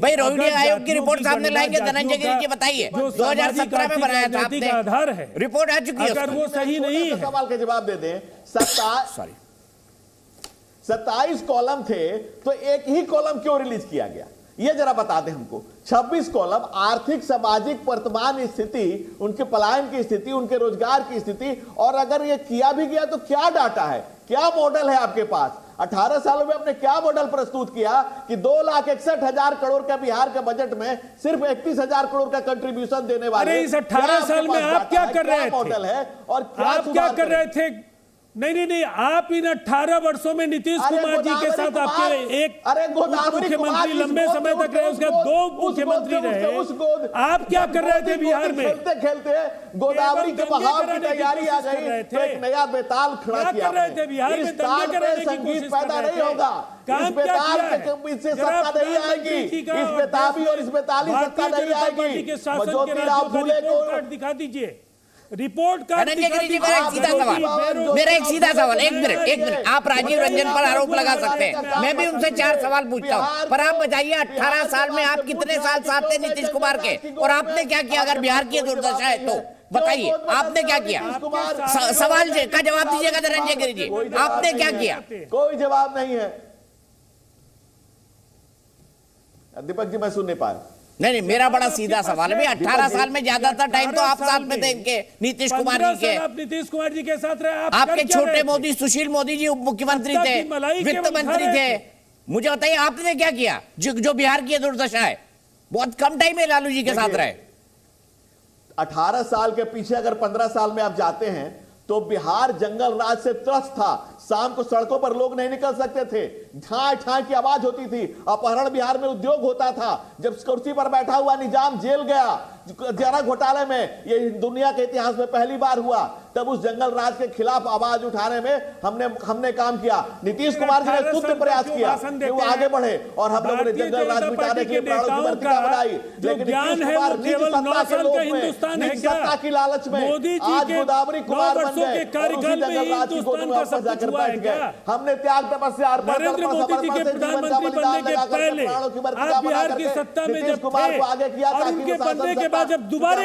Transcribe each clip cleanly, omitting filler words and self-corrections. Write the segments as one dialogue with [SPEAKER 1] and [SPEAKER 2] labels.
[SPEAKER 1] भाई रोहिणी आयोग की रिपोर्ट सामने लाएंगे धनंजय गिरि जी, बताइए 2017 में बनाया था आपने,
[SPEAKER 2] आधार है,
[SPEAKER 1] रिपोर्ट आ चुकी है,
[SPEAKER 2] अगर वो सही नहीं है।
[SPEAKER 3] सवाल के जवाब दे दें। 27 कॉलम थे तो एक ही कॉलम क्यों रिलीज किया गया, ये जरा बता दें हमको। 26 कॉलम आर्थिक सामाजिक वर्तमान स्थिति, उनके पलायन की स्थिति, उनके रोजगार की स्थिति, और अगर ये किया भी गया तो क्या डाटा है, क्या मॉडल है आपके पास। 18 सालों में आपने क्या मॉडल प्रस्तुत किया कि 2,61,000 करोड़ का बिहार के बजट में सिर्फ 31,000 करोड़ का कंट्रीब्यूशन देने वाले।
[SPEAKER 2] अरे इस 18 साल में आप क्या कर रहे थे,
[SPEAKER 3] मॉडल है और
[SPEAKER 2] आप क्या कर रहे थे? नहीं, आप इन 18 वर्षों में नीतीश कुमार जी के साथ आपके एक मुख्यमंत्री लंबे समय तक रहे, उसके 2 मुख्यमंत्री रहे, आप क्या कर रहे थे बिहार में?
[SPEAKER 3] खेलते खेलते गोदावरी के बहाव की तैयारी आ गई तो एक नया बेताल खड़ा किया।
[SPEAKER 2] कर रहे थे बिहार में? दंगे कराने की कोशिश
[SPEAKER 3] पैदा नहीं होगा, इस बेताल से सत्ता नहीं आएगी, इस बेताबी और इस बेताली सत्ता नहीं आएगी। ज्योतिराव फूले को
[SPEAKER 2] दिखा दीजिए रिपोर्ट का।
[SPEAKER 1] धनंजय गिरि जी, मेरा एक सीधा सवाल, एक मिनट, आप राजीव रंजन पर आरोप लगा सकते हैं, मैं भी उनसे 4 सवाल पूछता हूं, पर आप बताइए 18 साल में आप कितने साल साथ थे नीतीश कुमार के, और आपने क्या किया? अगर बिहार की दुर्दशा है तो बताइए आपने क्या किया? सवाल का जवाब दीजिएगा धनंजय गिरि जी, आपने क्या किया?
[SPEAKER 3] कोई जवाब नहीं है। दीपक जी मैं सुन नहीं पाया।
[SPEAKER 1] नहीं, मेरा बड़ा सीधा सवाल है, 18 साल में ज्यादातर टाइम तो आप साथ में थे इनके, नीतीश कुमार जी के।
[SPEAKER 2] आप नीतीश कुमार जी के साथ रहे,
[SPEAKER 1] आपके छोटे मोदी सुशील मोदी जी उप मुख्यमंत्री थे, वित्त मंत्री थे, मुझे बताइए आपने क्या किया जो बिहार की दुर्दशा है? बहुत कम टाइम में लालू जी के साथ रहे।
[SPEAKER 3] 18 साल के पीछे अगर 15 साल में आप जाते हैं तो बिहार जंगल राज से त्रस्त था। शाम को सड़कों पर लोग नहीं निकल सकते थे, ठाई ठाई की आवाज होती थी, अपहरण बिहार में उद्योग होता था। जब कुर्सी पर बैठा हुआ निजाम जेल गया जरा घोटाले में, ये दुनिया के इतिहास में पहली बार हुआ, तब उस जंगल राज के खिलाफ आवाज उठाने में हमने काम किया। नीतीश कुमार जी ने खुद प्रयास किया कि वो आगे बढ़े और हम लोगों ने जंगल राज मिटाने के लिए प्राणों की वर्तिका बनाई, लेकिन नीतीश कुमार निज सत्ता के लोभ में, निज सत्ता की लालच में आज गोदावरी कुमार बन गए और उसी जंगल राज की गोद में वापस जाकर बैठ गए। हमने त्याग तपस्या अर्पण
[SPEAKER 2] जब दोबारा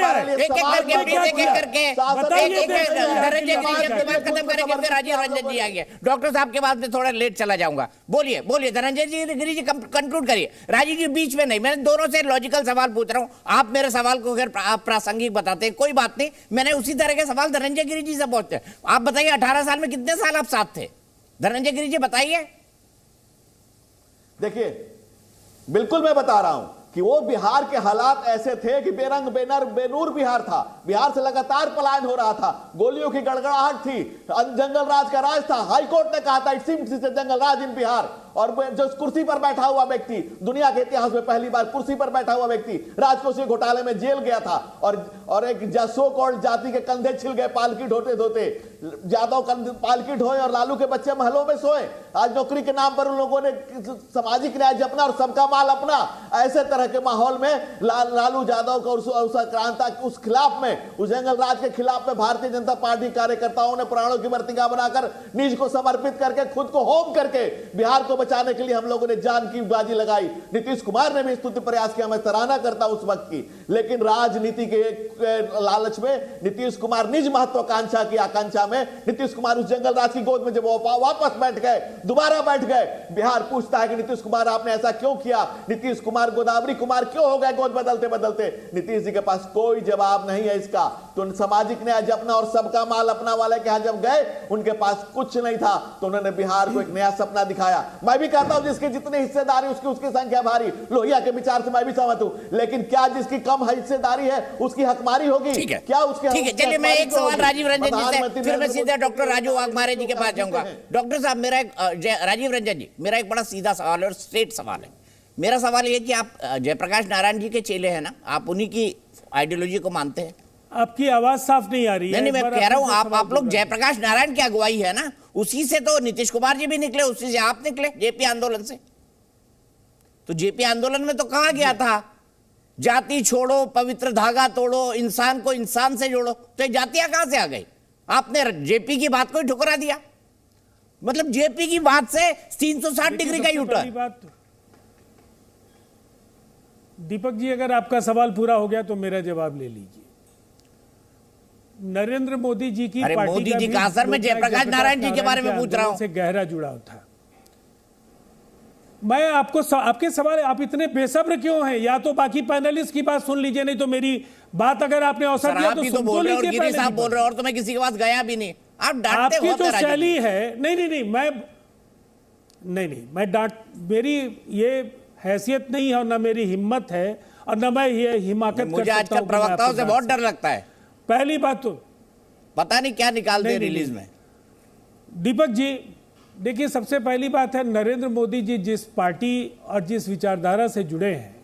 [SPEAKER 1] खत्म करेंगे, राजीव रंजन जी आ गए। डॉक्टर साहब के बाद में थोड़ा लेट चला जाऊंगा। बोलिए धनंजय गिरि जी कंक्लूड करिए। राजीव जी बीच में नहीं, मैंने दोनों से लॉजिकल सवाल पूछ रहा हूं, आप मेरे सवाल को अगर आप प्रासंगिक बताते हैं कोई बात नहीं, मैंने उसी तरह के सवाल धनंजय गिरि जी से पूछते हैं। आप बताइए 18 साल में कितने साल आप साथ थे? धनंजय गिरि जी बताइए।
[SPEAKER 3] देखिए बिल्कुल मैं बता रहा हूं कि वो बिहार के हालात ऐसे थे कि बेरंग बेनूर बिहार था, बिहार से लगातार पलायन हो रहा था, गोलियों की गड़गड़ाहट थी, जंगल राज का राज था। हाईकोर्ट ने कहा था इट सीम्स इट्स अ जंगल राज इन बिहार। और जो कुर्सी पर बैठा हुआ व्यक्ति, दुनिया के इतिहास में पहली बार कुर्सी पर बैठा हुआ व्यक्ति राजकोषीय घोटाले में जेल गया था, और एक सो कॉल्ड जाति के कंधे छिल गए पालकी ढोते धोते। यादव पालकी ढोए और लालू के बच्चे महलों में सोए। आज नौकरी के नाम पर उन लोगों ने सामाजिक न्याय जपना और सबका माल अपना, ऐसे तरह के माहौल में लालू यादव का उस क्रांता उस खिलाफ में, उस जंगल राज के खिलाफ में भारतीय जनता पार्टी कार्यकर्ताओं ने प्राणों की वर्तिका बनाकर निज को समर्पित करके खुद को होम करके बिहार को बचाने के लिए हम लोगों ने जान की बाजी लगाई। नीतीश कुमार ने भी स्तुति प्रयास किया, मैं सराहना करता उस वक्त की, लेकिन राजनीति के लालच में नीतीश कुमार निज महत्वाकांक्षा की आकांक्षा में नीतीश कुमार उस जंगल राज की गोद में जब वापस बैठ गए, दोबारा बैठ गए, बिहार पूछता है कि नीतीश कुमार आपने ऐसा क्यों किया? नीतीश कुमार गोदावरी कुमार क्यों हो गए गोद बदलते बदलते? नीतीश जी के पास कोई जवाब नहीं है इसका। तो सामाजिक न्याय जपना और सबका माल अपना वाले के यहां जब गए, उनके पास कुछ नहीं था, तो उन्होंने बिहार को एक नया सपना दिखाया। मैं भी कहता हूं जिसकी जितनी हिस्सेदारी उसकी संख्या भारी, लोहिया के विचार से मैं भी सहमत हूं, लेकिन क्या जिसकी कम हिस्सेदारी है उसकी हकमारी होगी? क्या उसकी?
[SPEAKER 1] ठीक है, चलिए मैं एक सवाल राजीव रंजन जी से, फिर मैं सीधे डॉक्टर राजू वाघमारे जी के पास जाऊंगा। डॉक्टर साहब राजीव रंजन जी, मेरा एक बड़ा सीधा सवाल है और स्ट्रेट सवाल है। मेरा सवाल यह कि आप जयप्रकाश नारायण जी के चेले हैं ना, आप उन्हीं की आइडियोलॉजी को मानते हैं?
[SPEAKER 2] आपकी आवाज साफ नहीं आ रही है।
[SPEAKER 1] नहीं, मैं कह रहा हूं आप लोग जयप्रकाश नारायण की अगुवाई है ना, उसी से तो नीतीश कुमार जी भी निकले, उसी से आप निकले, जेपी आंदोलन से। तो जेपी आंदोलन में तो कहा गया था जाति छोड़ो, पवित्र धागा तोड़ो, इंसान को इंसान से जोड़ो, तो ये जातियां कहां से आ गई? आपने जेपी की बात को ही ठुकरा दिया। मतलब जेपी की बात से 360 डिग्री का यूटर्न।
[SPEAKER 2] दीपक जी, अगर आपका सवाल पूरा हो गया तो मेरा जवाब ले लीजिए। नरेंद्र मोदी जी की पार्टी
[SPEAKER 1] मोदी जी का सर, मैं जयप्रकाश नारायण जी के बारे में पूछ रहा हूं,
[SPEAKER 2] से गहरा जुड़ाव था। मैं आपके सवाल, आप इतने बेसब्र क्यों हैं? या तो बाकी पैनलिस्ट की बात सुन लीजिए, नहीं तो मेरी बात अगर आपने अवसर दिया तो सुन तो लीजिए।
[SPEAKER 1] गिरी साहब बोल रहे हो और तो मैं किसी के पास गया भी नहीं। आप डांटते हो।
[SPEAKER 2] आपकी जो शैली है, नहीं, मैं डांट, मेरी ये हैसियत नहीं है और ना मेरी हिम्मत है और ना मैं ये हिमाकत कर सकता हूं।
[SPEAKER 1] मुझे आजकल प्रवक्ताओं से बहुत डर लगता है।
[SPEAKER 2] पहली बात तो
[SPEAKER 1] पता नहीं क्या निकाल दे रिलीज में।
[SPEAKER 2] दीपक जी देखिए, सबसे पहली बात है, नरेंद्र मोदी जी जिस पार्टी और जिस विचारधारा से जुड़े हैं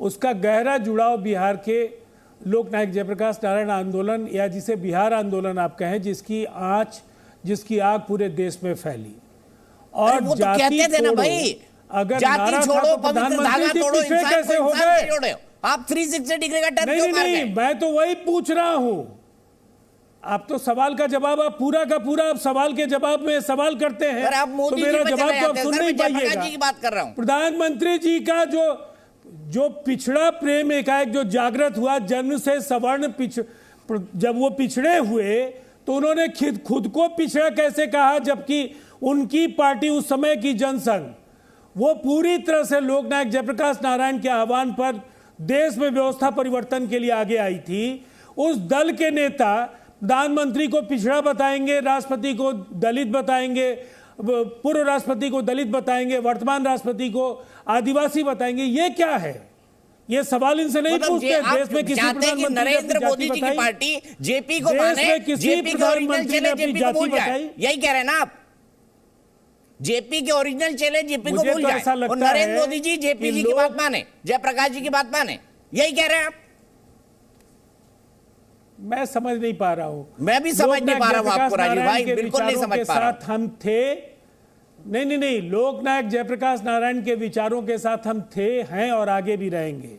[SPEAKER 2] उसका गहरा जुड़ाव बिहार के लोकनायक जयप्रकाश नारायण आंदोलन, या जिसे बिहार आंदोलन आप कहें, जिसकी आग पूरे देश में फैली। और
[SPEAKER 1] वो तो कहते थे ना भाई,
[SPEAKER 2] अगर
[SPEAKER 1] जाति छोड़ो, पवित्र धागा तोड़ो,
[SPEAKER 2] इंसान कैसे हो गए?
[SPEAKER 1] आप 360 डिग्री का टर्न
[SPEAKER 2] क्यों मार गए? मैं तो वही पूछ रहा हूं। आप तो सवाल का जवाब, आप पूरा का पूरा आप सवाल के जवाब में सवाल करते हैं।
[SPEAKER 1] आप मोदी
[SPEAKER 2] तो मेरा
[SPEAKER 1] जी
[SPEAKER 2] जवाब तो आप सुन नहीं पाइएगा।
[SPEAKER 1] जी की बात कर रहा हूं।
[SPEAKER 2] प्रधानमंत्री जी का जो पिछड़ा प्रेम एकाएक जो जागृत हुआ, जन्म से सवर्ण जब वो पिछड़े हुए तो उन्होंने खुद को पिछड़ा कैसे कहा, जबकि उनकी पार्टी उस समय की जनसंघ वो पूरी तरह से लोकनायक जयप्रकाश नारायण के आह्वान पर देश में व्यवस्था परिवर्तन के लिए आगे आई थी। उस दल के नेता प्रधानमंत्री को पिछड़ा बताएंगे, राष्ट्रपति को दलित बताएंगे, पूर्व राष्ट्रपति को दलित बताएंगे, वर्तमान राष्ट्रपति को आदिवासी बताएंगे। ये क्या है? ये सवाल इनसे नहीं पूछते। देश में किसी प्रधानमंत्री ने
[SPEAKER 1] नरेंद्र मोदी जी की पार्टी जेपी को माने, जेपी के ओरिजिनल चेले जेपी को भूल जाए, यही कह रहे हैं ना आप? जेपी के ओरिजिनल चेले जेपी को भूल जाए और नरेंद्र मोदी जी जेपी जी की बात माने, जयप्रकाश जी की बात माने, यही कह रहे हैं आप?
[SPEAKER 2] मैं समझ नहीं पा रहा हूं।
[SPEAKER 1] मैं भी समझ नहीं पा रहा हूं आपको राजीव भाई, बिल्कुल नहीं समझ पा रहा हूं।
[SPEAKER 2] हम थे नहीं, लोकनायक जयप्रकाश नारायण के विचारों के साथ हम थे, हैं और आगे भी रहेंगे।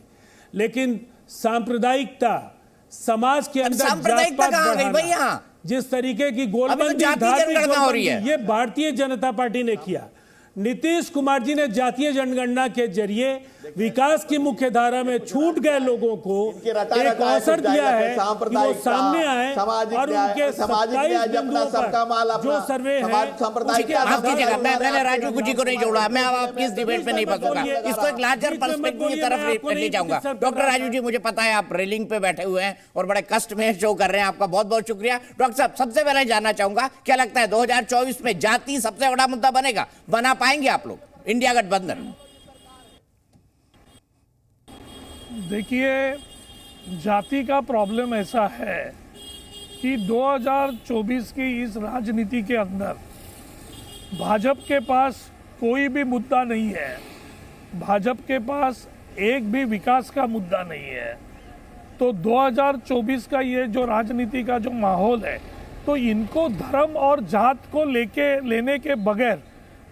[SPEAKER 2] लेकिन सांप्रदायिकता, समाज के अंदर
[SPEAKER 1] सांप्रदायिकता कहां गई भाई? यहां
[SPEAKER 2] जिस तरीके की गोलबंदी हो रही है, ये भारतीय जनता पार्टी ने किया। नीतीश कुमार जी ने जातीय जनगणना के जरिए विकास की मुख्य धारा में छूट गए लोगों को एक अवसर दिया है कि वो सामने आए और उनके 27 बिंदुओं पर जो सर्वे है।
[SPEAKER 1] मैंने राजू जी को नहीं जोड़ा, मैं अब आपकी इस डिबेट में नहीं फंसूंगा, इसको एक लार्जर पर्सपेक्टिव की तरफ ले जाऊंगा। डॉक्टर राजू जी, मुझे पता है आप रेलिंग पे बैठे हुए हैं और बड़े कष्ट में शो कर रहे हैं, आपका बहुत बहुत शुक्रिया। डॉक्टर साहब, सबसे पहले जानना चाहूंगा, क्या लगता है 2024 में जाति सबसे बड़ा मुद्दा बनेगा? बना पाएंगे आप लोग इंडिया गठबंधन?
[SPEAKER 4] देखिए, जाति का प्रॉब्लम ऐसा है कि 2024 की इस राजनीति के अंदर भाजपा के पास कोई भी मुद्दा नहीं है, भाजपा के पास एक भी विकास का मुद्दा नहीं है। तो 2024 का ये जो राजनीति का जो माहौल है, तो इनको धर्म और जात को लेने के बगैर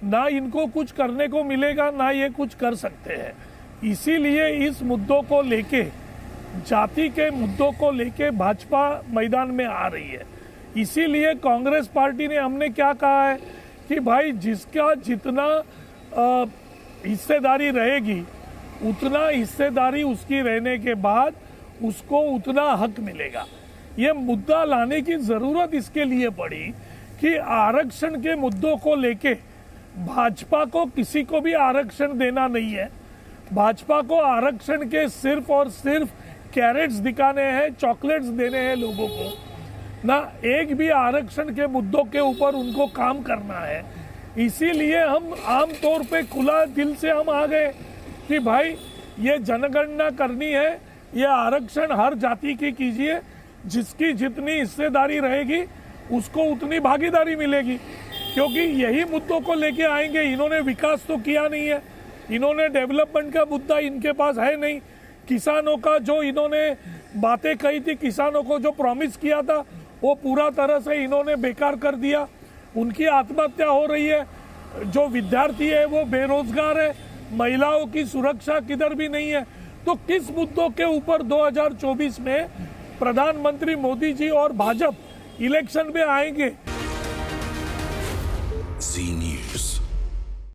[SPEAKER 4] ना इनको कुछ करने को मिलेगा, ना ये कुछ कर सकते हैं। इसीलिए इस मुद्दों को लेके, जाति के मुद्दों को लेके भाजपा मैदान में आ रही है। इसीलिए कांग्रेस पार्टी ने, हमने क्या कहा है कि भाई जिसका जितना हिस्सेदारी रहेगी, उतना हिस्सेदारी उसकी रहने के बाद उसको उतना हक मिलेगा। ये मुद्दा लाने की ज़रूरत इसके लिए पड़ी कि आरक्षण के मुद्दों को लेके भाजपा को किसी को भी आरक्षण देना नहीं है। भाजपा को आरक्षण के सिर्फ और सिर्फ कैरेट्स दिखाने हैं, चॉकलेट्स देने हैं लोगों को, ना एक भी आरक्षण के मुद्दों के ऊपर उनको काम करना है। इसीलिए हम आम तौर पे खुला दिल से हम आ गए कि भाई ये जनगणना करनी है, ये आरक्षण हर जाति की कीजिए, जिसकी जितनी हिस्सेदारी रहेगी उसको उतनी भागीदारी मिलेगी, क्योंकि यही मुद्दों को लेके आएंगे। इन्होंने विकास तो किया नहीं है, इन्होंने डेवलपमेंट का मुद्दा इनके पास है नहीं। किसानों का जो इन्होंने बातें कही थी, किसानों को जो प्रॉमिस किया था, वो पूरा तरह से इन्होंने बेकार कर दिया। उनकी आत्महत्या हो रही है, जो विद्यार्थी है वो बेरोजगार है, महिलाओं की सुरक्षा किधर भी नहीं है। तो किस मुद्दों के ऊपर 2024 में प्रधानमंत्री मोदी जी और भाजपा इलेक्शन में आएंगे,